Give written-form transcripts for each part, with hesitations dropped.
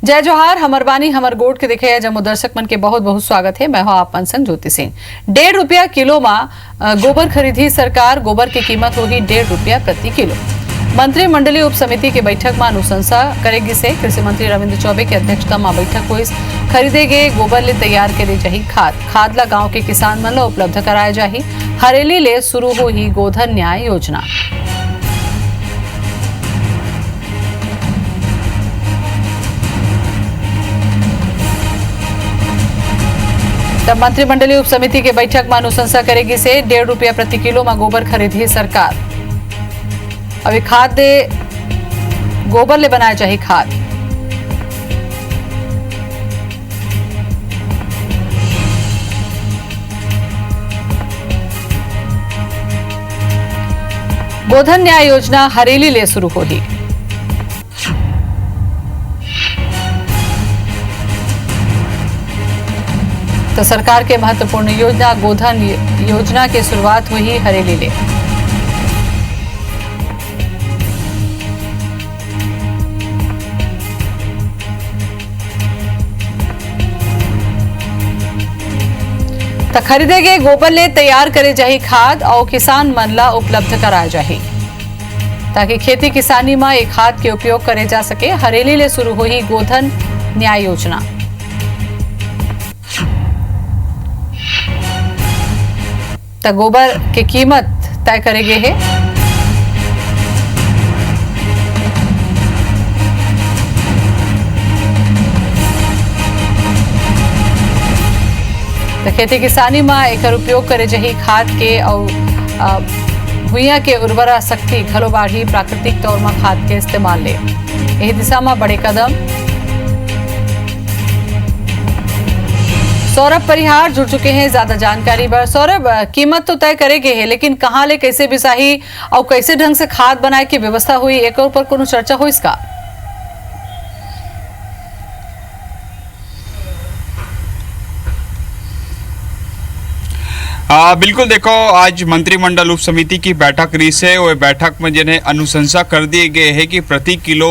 जय जोहार, हमर बानी हमर गोट के देखे जम्मू दर्शक मन के बहुत बहुत स्वागत है। मैं हूं आप मन संग ज्योति सिंह। 1.5 रुपया किलो में गोबर खरीदी सरकार। गोबर की कीमत होगी 1.5 रुपया प्रति किलो। मंत्रिमंडलीय उप समिति की बैठक में अनुशंसा करेगी से कृषि मंत्री रविंद्र चौबे की अध्यक्षता में बैठक हुई। खरीदे गए गोबर ले तैयार करे जाही खाद ला गाँव के किसान मन ला उपलब्ध कराया जाही। हरेली ले शुरू हो ही गोधन न्याय योजना। तब मंत्रिमंडलीय उप समिति की बैठक में अनुशंसा करेगी से 1.5 रुपया प्रति किलो में गोबर खरीदी सरकार। अभी खाद दे गोबर ले बनाया चाहिए खाद। गोधन न्याय योजना हरेली ले शुरू होगी। तो सरकार के महत्वपूर्ण योजना गोधन योजना की शुरुआत हुई हरेली ले। तो खरीदे गए गोबर ले तैयार करे जाही खाद और किसान मन ला उपलब्ध कराया जाही ताकि खेती किसानी में एक खाद के उपयोग करे जा सके। हरेली ले शुरू हुई गोधन न्याय योजना। तो गोबर की कीमत तय करेंगे है। तो खेती किसानी में एक उपयोग करे जही खाद के और भूया के उर्वरा शक्ति घलो बाढ़ी। प्राकृतिक तौर में खाद के इस्तेमाल ले यही दिशा में बड़े कदम। सौरभ परिहार जुड़ चुके हैं ज्यादा जानकारी पर। सौरभ, कीमत तो तय करेगे है लेकिन कहां ले कैसे बिसाही और कैसे ढंग से खाद बनाए की व्यवस्था हुई, एक और पर कोनो चर्चा हो इसका? बिल्कुल, देखो आज मंत्रिमंडल उप समिति की बैठक रही है। वो बैठक में जिन्हें अनुशंसा कर दिए गए है कि प्रति किलो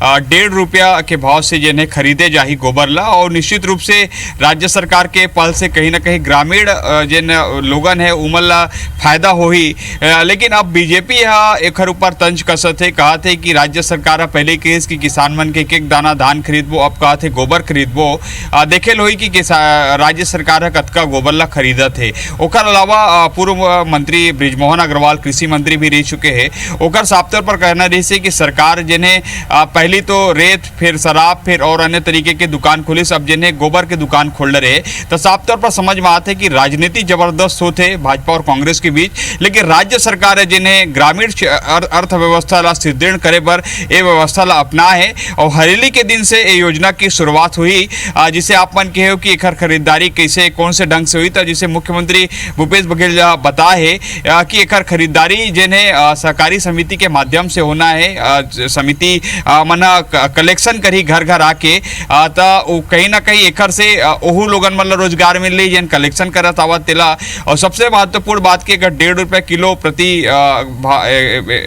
1.5 रुपया के भाव से जिन्हें खरीदे जाही गोबर ला। और निश्चित रूप से राज्य सरकार के पहल से कहीं ना कहीं ग्रामीण जिन लोगन है उमन ला फायदा हो ही। लेकिन अब बीजेपी एक ऊपर तंज कसत है। कहा थे कि राज्य सरकार पहले केस की किसान मन के एक दाना धान खरीदबो, अब कहा थे गोबर खरीदबो। देखे लो कि राज्य सरकार कतका गोबर ला खरीदत है। ओकर अलावा पूर्व मंत्री बृजमोहन अग्रवाल कृषि मंत्री भी रह चुके हैं। ओकर साफ तौर पर कहना रही से कि सरकार जिन्हें पहली तो रेत फिर शराब फिर और अन्य तरीके के दुकान खोली, सब जिन्हें गोबर के दुकान खोल रहे। तो साफ तौर पर समझ में आते कि राजनीति जबरदस्त होते भाजपा और कांग्रेस के बीच। लेकिन राज्य सरकार है जिन्हें ग्रामीण अर्थव्यवस्था ला सुदृढ़ करे पर ये व्यवस्था ला अपना है। और हरेली के दिन से ये योजना की शुरुआत हुई, जिसे आप मन कहे कि एक खरीदारी कैसे कौन से ढंग से हुई। तो जिसे मुख्यमंत्री भूपेश बघेल बताए कि एक खरीदारी जिन्हें सहकारी समिति के माध्यम से होना है। समिति मना कलेक्शन करी घर घर आके, तो कहीं ना कहीं एक से ओहू लोगन मतलब रोजगार मिल रही जिन कलेक्शन करत आवत तेला। और सबसे महत्वपूर्ण बात की अगर 1.5 रुपया किलो प्रति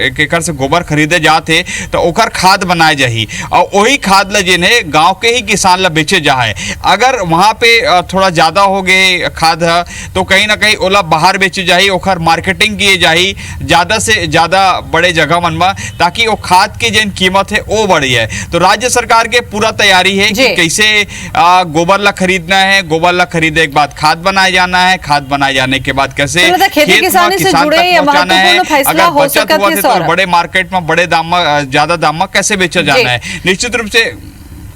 एक एकड़ से गोबर खरीदे जाते तो ओकर खाद बनाए जाही और वही खाद ला जिन्हें गांव के ही किसान ला बेचे जाए। अगर वहां पे थोड़ा ज्यादा हो गए खाद तो कहीं ना कहीं ओला बाहर बेचे जाही, ओकर मार्केटिंग किए जाही ज्यादा से ज्यादा बड़े जगह मन में, ताकि वो खाद की जिन कीमत है वो बढ़ी है। तो राज्य सरकार के पूरा तैयारी है कि कैसे गोबर ला खरीदना है, गोबर ला खरीदे के बाद खाद बनाए जाना है, खाद बनाए जाने के बाद कैसे खेती किसानी से जुड़े ये महत्वपूर्ण फैसला हो सकता है। तो बड़े मार्केट में बड़े दाम में ज्यादा दाम में कैसे बेचा जाना है। निश्चित रूप से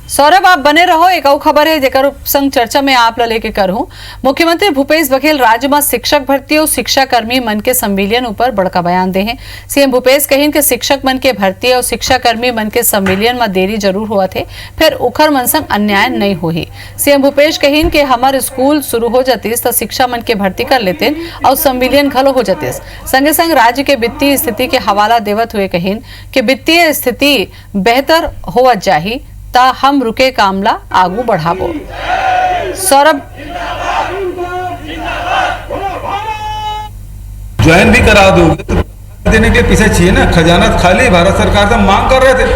सौरभ आप बने रहो। एक और खबर है जेकर संग चर्चा में आप ला लेके करहूं। मुख्यमंत्री भूपेश बघेल राज्य में शिक्षक भर्ती और शिक्षा कर्मी मन के संविलियन ऊपर बड़का बयान दे हैं। सीएम भूपेश कहिन के शिक्षक मन के भर्ती और शिक्षा कर्मी मन के संविलियन में देरी जरूर हुआ थे, फिर उखर मन संग अन्याय नहीं हुई। सीएम भूपेश कहिन के हमारे स्कूल शुरू हो जातीस तो शिक्षा मन के भर्ती कर लेते और संविलियन घलो हो जातीस। संगे संग राज्य के वित्तीय स्थिति के हवाला देवत हुए कहिन कि वित्तीय स्थिति बेहतर होवत जाही ता हम रुके कामला आगू बढ़ाबो। सौरभ ज्वाइन भी करा दोगे तो देने के पीछे चाहिए ना। खजाना खाली भारत सरकार से मांग कर रहे थे,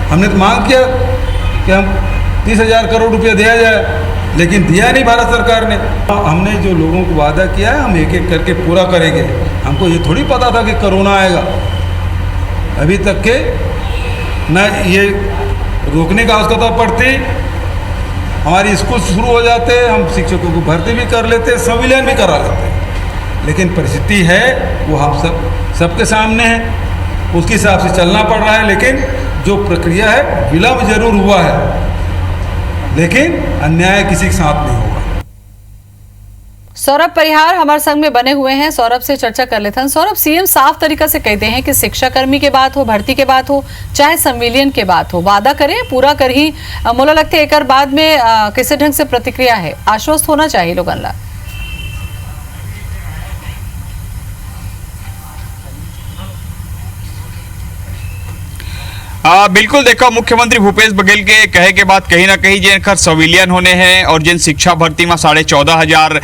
हमने तो मांग किया कि हम 30,000 करोड़ रुपया दिया जाए, लेकिन दिया नहीं भारत सरकार ने। हमने जो लोगों को वादा किया है हम एक एक करके पूरा करेंगे। हमको ये थोड़ी पता था कि कोरोना आएगा। अभी तक के न ये रोकने का आवश्यकता पड़ती, हमारी स्कूल शुरू हो जाते, हम शिक्षकों को भर्ती भी कर लेते, संविलियन भी करा लेते, लेकिन परिस्थिति है वो हम सबके सामने है, उसके हिसाब से चलना पड़ रहा है। लेकिन जो प्रक्रिया है विलम्ब जरूर हुआ है, लेकिन अन्याय किसी के साथ नहीं होगा। सौरभ परिहार हमारे संग में बने हुए हैं, सौरभ से चर्चा कर लेते हैं। सौरभ, सीएम साफ तरीका से कहते हैं कि शिक्षाकर्मी के बात हो, भर्ती के बात हो, चाहे संविलियन के बात हो, वादा करें पूरा कर ही। मुझे लगता है एक बाद में किसी ढंग से प्रतिक्रिया है, आश्वस्त होना चाहिए लोगन ला। बिल्कुल देखो, मुख्यमंत्री भूपेश बघेल के कहे के बाद कहीं ना कहीं जिन खर संविलियन होने हैं और जिन शिक्षा भर्ती में 14,500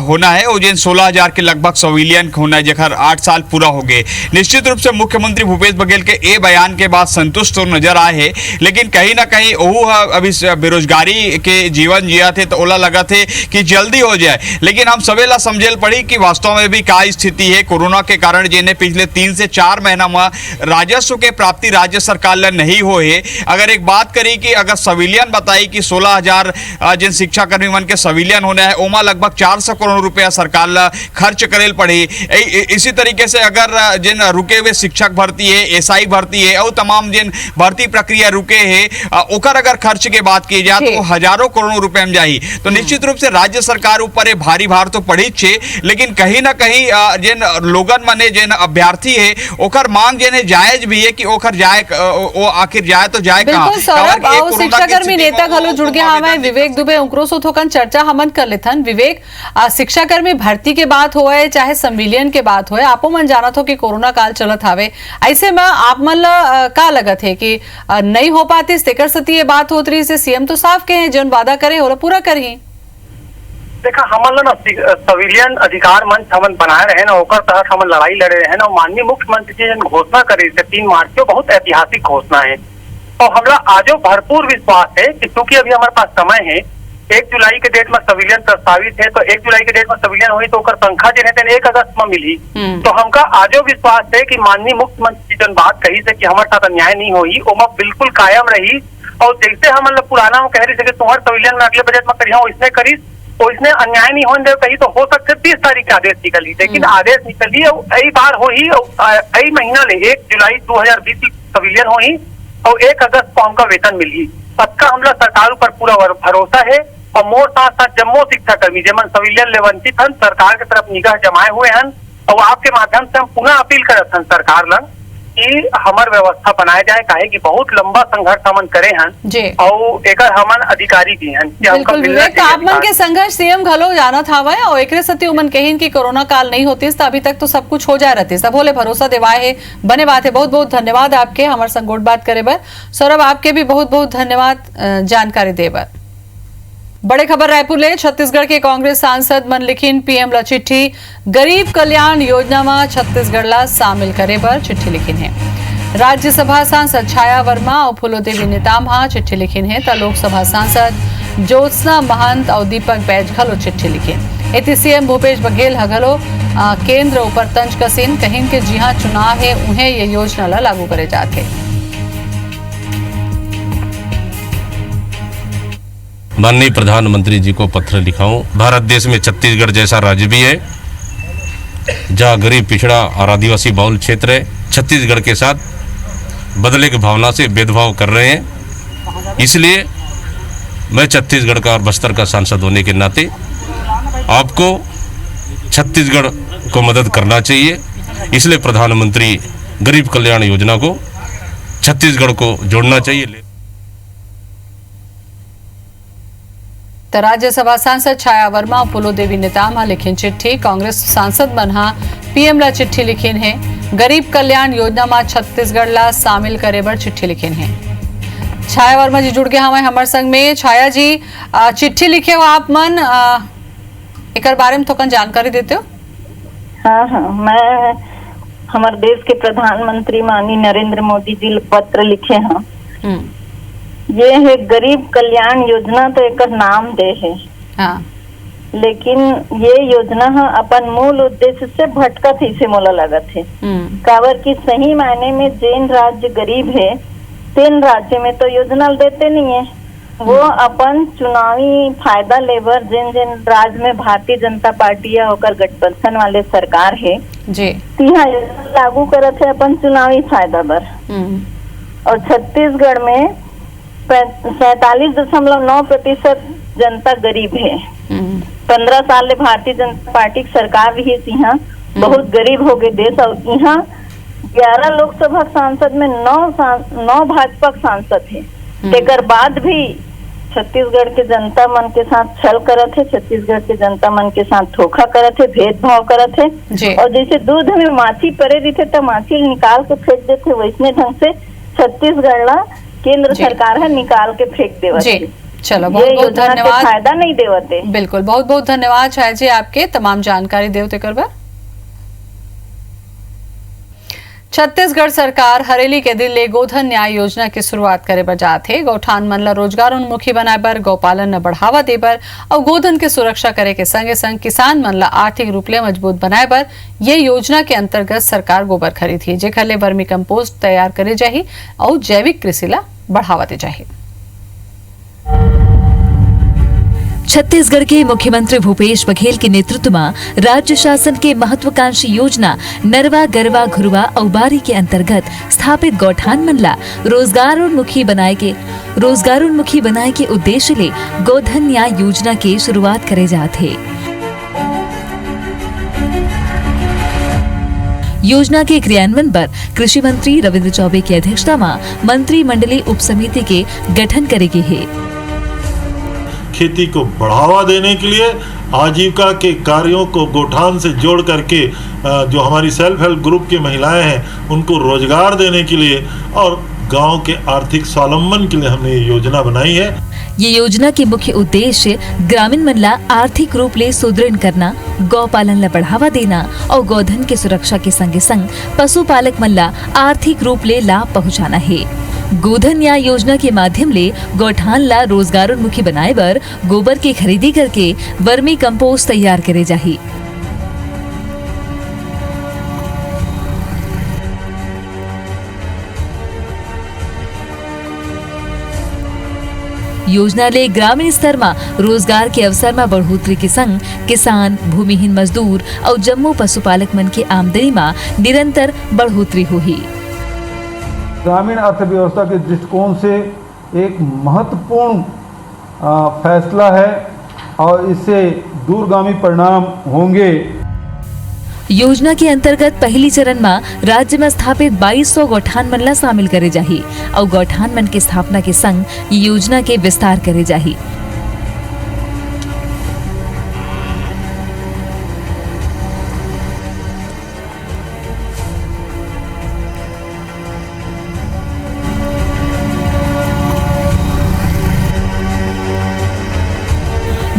होना है और जिन 16,000 के लगभग संविलियन होना है, जखर 8 साल पूरा हो गए। निश्चित रूप से मुख्यमंत्री भूपेश बघेल के ए बयान के बाद संतुष्ट तो नजर आए हैं, लेकिन कहीं ना कहीं वो अभी बेरोजगारी के जीवन जिया थे तो ओला लगा थे कि जल्दी हो जाए। लेकिन हम सवेला समझेल पड़ी कि वास्तव में भी क्या स्थिति है। कोरोना के कारण जिन्हें पिछले 3 से 4 महीना में राजस्व के प्राप्ति राज्य सरकार नहीं हो है। अगर एक बात करी कि अगर सविलियन बताई कि 16,000 जिन शिक्षाकर्मी मन के सविलियन होना है, ओमा लगभग 400 करोड़ रुपया सरकार खर्च करेल पड़ी। इसी तरीके से अगर जिन रुके हुए शिक्षक भर्ती है, एसआई भर्ती है और तमाम जिन भर्ती प्रक्रिया रुके है, ओकर अगर खर्च के बात की जाए तो हजारों करोड़ रुपए में जाही। तो निश्चित रूप से राज्य सरकार ऊपर भारी भार तो पड़ी छे, लेकिन कहीं ना कहीं जिन लोगन मने जिन अभ्यर्थी है ओकर मांग जिन जायज भी है कि ओकर जाए, वो आखिर जाए तो जाए कहां। बिल्कुल सौरभ, और शिक्षाकर्मी नेता घलो जुड़ गया हमें विवेक दुबे, उनकरो से थोकन चर्चा हमन कर लेथन। विवेक, शिक्षाकर्मी भर्ती के बात होए चाहे संविलियन के बात होए, आपो मन जानत हो कि कोरोना काल चलत हावे, ऐसे में आप मन ला का लगत है कि नहीं हो पाती तेकर सती ये बात होत रही से सीएम तो साफ कहे जन वादा करे होला पूरा करही। देखा हमन ना सिविलियन अधिकार मंच हमन बनाए रहे ना, ओकर तहत हमन लड़ाई लड़े रहे ना। माननीय मुख्यमंत्री जी ने घोषणा करे 3 मार्च को, बहुत ऐतिहासिक घोषणा है और हमरा आजो भरपूर विश्वास है कि क्योंकि अभी हमारे पास समय है, 1 जुलाई के डेट में सिविलियन प्रस्तावित है, तो 1 जुलाई के डेट में सिविलियन हुई तो ओकर तनख्वाह जो है 1 अगस्त में मिली। तो हमका आजो विश्वास है कि माननीय मुख्यमंत्री जी बात कही से कि हमारे साथ अन्याय नहीं हुई, ओमा बिल्कुल कायम रही। और जैसे हमन पुराना में कह रही थे कि तुम्हारे सिविलियन में अगले बजट में करिए इसने करी तो इसने अन्याय नहीं होने दे कही, तो हो सकते 30 तारीख के आदेश निकली, लेकिन आदेश निकली यही बार हो ही यही महीना ले 1 जुलाई 2020 सिविलियन हो ही और 1 अगस्त को हमका वेतन मिली। सबका हमला सरकार ऊपर पूरा भरोसा है और मोर साथ साथ जम्मो शिक्षा कर्मी जेमन सिविलियन ले वंचित हन, सरकार की तरफ निगाह जमाए हुए हन और आपके माध्यम से हम पुनः अपील करत हन सरकार लंग कि हमार व्यवस्था बनाए जाए, काहे कि बहुत लंबा संघर्ष हमन करे हन और एकर हमन अधिकारी भी हन। बिल्कुल विवेक, आप मन के संघर्ष सीएम घलो जानत हावे और एकरे सती उमन कहिन कि कोरोना काल नहीं होतीस तो अभी तक तो सब कुछ हो जाए रहते, सब होले भरोसा देवाए है। बने बात है, बहुत बहुत धन्यवाद आपके हमारे संग गोट बात करे बर। सौरभ, आपके भी बहुत बहुत धन्यवाद जानकारी दे बर। बड़े खबर रायपुर ले छत्तीसगढ़ के कांग्रेस सांसद मन लिखिन पीएम ला चिट्ठी, गरीब कल्याण योजना में छत्तीसगढ़ ला शामिल करे पर चिट्ठी लिखिन है। राज्यसभा सांसद छाया वर्मा और फूलोदेवी नेताम चिट्ठी लिखिन है तो लोकसभा सांसद ज्योत्सना महंत और दीपक बैज घलो चिट्ठी लिखिन। इति सीएम भूपेश बघेल हघलो केंद्र ऊपर तंज कसिन, कहिन के जी हाँ चुनाव है उन्हें ये योजना ला लागू करे जाते। माननीय प्रधानमंत्री जी को पत्र लिखा हूँ। भारत देश में छत्तीसगढ़ जैसा राज्य भी है जहाँ गरीब, पिछड़ा और आदिवासी बहुल क्षेत्र है, छत्तीसगढ़ के साथ बदले की भावना से भेदभाव कर रहे हैं। इसलिए मैं छत्तीसगढ़ का और बस्तर का सांसद होने के नाते आपको छत्तीसगढ़ को मदद करना चाहिए। इसलिए प्रधानमंत्री गरीब कल्याण योजना को छत्तीसगढ़ को जोड़ना चाहिए। तो राज्यसभा सांसद छाया वर्मा और फूलोदेवी नेताम लिखिन चिट्ठी, कांग्रेस सांसद मनहा पीएम ला चिट्ठी लिखिन है, गरीब कल्याण योजना में छत्तीसगढ़ ला शामिल करे बर चिट्ठी लिखिन है। छाया वर्मा जी जुड़ गए हमारे संग में। छाया जी, चिट्ठी लिखे हो आप मन, एक बारे में थोकन जानकारी देते हो? हाँ, मैं हमारे देश के प्रधानमंत्री माननीय नरेंद्र मोदी जी पत्र लिखे हैं ये है गरीब कल्याण योजना, तो एक नाम दे है, हाँ लेकिन ये योजना है अपन मूल उद्देश्य से भटकत ही से मोला लगत है। काबर की सही मायने में जेन राज्य गरीब है तेन राज्य में तो योजना देते नहीं है, वो अपन चुनावी फायदा लेबर जिन जिन राज्य में भारतीय जनता पार्टी या होकर गठबंधन वाले सरकार है जी, तिहा योजना लागू करत है अपन चुनावी फायदा बर। और छत्तीसगढ़ में 47.9% जनता गरीब है। 15 साल ले भारतीय जनता पार्टी की सरकार रही यहाँ, बहुत गरीब हो गए देश। और यहाँ 11 लोकसभा सांसद में 9 भाजपा सांसद है। तेकर बाद भी छत्तीसगढ़ के जनता मन के साथ छल करत है, छत्तीसगढ़ के जनता मन के साथ धोखा करत है, भेदभाव करत है। और जैसे दूध में माछी परे रहते तो माछी निकाल के फेंक देते, वैसने ढंग से छत्तीसगढ़ ला केंद्र सरकार है निकाल के फेंक देवत। चलो बहुत बहुत धन्यवाद, फायदा नहीं देवते। बिल्कुल, बहुत बहुत धन्यवाद छाया जी आपके तमाम जानकारी देवते करवा। छत्तीसगढ़ सरकार हरेली के दिन ले गोधन न्याय योजना की शुरुआत करे बजा थे। गौठान मन ला रोजगार उन्मुखी बनाए बर, गौपालन न बढ़ावा दे बर और गोधन के सुरक्षा करे के संगे संग किसान मन ला आर्थिक रूप ले मजबूत बनाए बर ये योजना के अंतर्गत सरकार गोबर खरीदी, जेखर ले वर्मी कंपोस्ट तैयार करे जाही और जैविक कृषि ला बढ़ावा दे जाही। छत्तीसगढ़ के मुख्यमंत्री भूपेश बघेल के नेतृत्व में राज्य शासन के महत्वाकांक्षी योजना नरवा गरवा घुरवा और बारी के अंतर्गत स्थापित गौठान मन ला रोजगारोन्मुखी बनाए के उद्देश्य ले गोधन न्याय योजना के शुरुआत करे जाथे। योजना के क्रियान्वयन पर कृषि मंत्री रविंद्र चौबे की अध्यक्षता में मंत्रिमंडलीय उप समिति के गठन करेगी है। खेती को बढ़ावा देने के लिए आजीविका के कार्यों को गौठान से जोड़ करके जो हमारी सेल्फ हेल्प ग्रुप की महिलाएं हैं उनको रोजगार देने के लिए और गांव के आर्थिक स्वावलंबन के लिए हमने ये योजना बनाई है। ये योजना के मुख्य उद्देश्य ग्रामीण मन ला आर्थिक रूप ले सुदृढ़ करना, गौपालन ला बढ़ावा देना और गोधन के सुरक्षा के संगे संग पशुपालक मन ला आर्थिक रूप ले लाभ पहुँचाना है। गोधन न्याय योजना के माध्यम ले गौठान ला रोजगारोन्मुखी बनाए बर गोबर की खरीदी करके वर्मी कंपोस्ट तैयार करे जाही। योजना ले ग्रामीण स्तर में रोजगार के अवसर में बढ़ोतरी के संग किसान, भूमिहीन मजदूर और जम्मू पशुपालक मन के आमदनी में निरंतर बढ़ोतरी होही। ग्रामीण अर्थव्यवस्था के दृष्टिकोण से एक महत्वपूर्ण फैसला है और इससे दूरगामी परिणाम होंगे। योजना के अंतर्गत पहली चरण में राज्य में स्थापित 2200 गौठान मन ला शामिल करे जाही और गौठान मन के स्थापना के संग ये योजना के विस्तार करे जाही।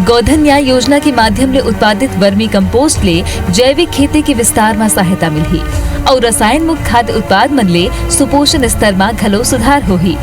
गोधन न्याय योजना के माध्यम ले उत्पादित वर्मी कंपोस्ट ले जैविक खेती के विस्तार में सहायता मिलही और रसायन मुक्त खाद्य उत्पाद मन ले सुपोषण स्तर में घलो सुधार होही।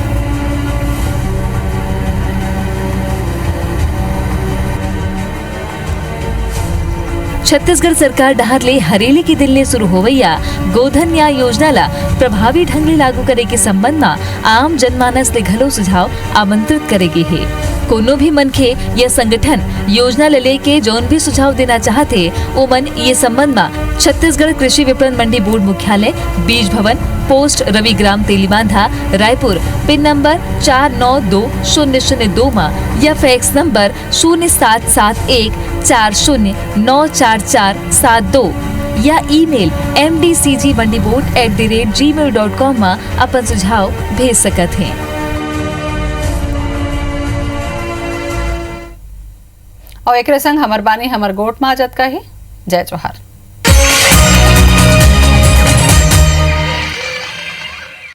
छत्तीसगढ़ सरकार डहर ले हरेली के दिन ले शुरू होवैया गोधन न्याय योजना ला प्रभावी ढंग ले लागू करे के संबंध में आम जनमानस ले घलो सुझाव आमंत्रित करेगी है। कोनो भी मनखे या संगठन योजना ले लेके जौन भी सुझाव देना चाहते ओमन ये संबंध में छत्तीसगढ़ कृषि विपणन मंडी बोर्ड मुख्यालय, बीज भवन, post Ravigram Telibandha, Raipur, pin number 492002 में या फैक्स नंबर 0771409447 या ईमेल mdcgmandiboard@gmail.com में अपन सुझाव भेज सकत हैं। और एक संग हमर बानी हमर गोट माजत का ही जय जोहार।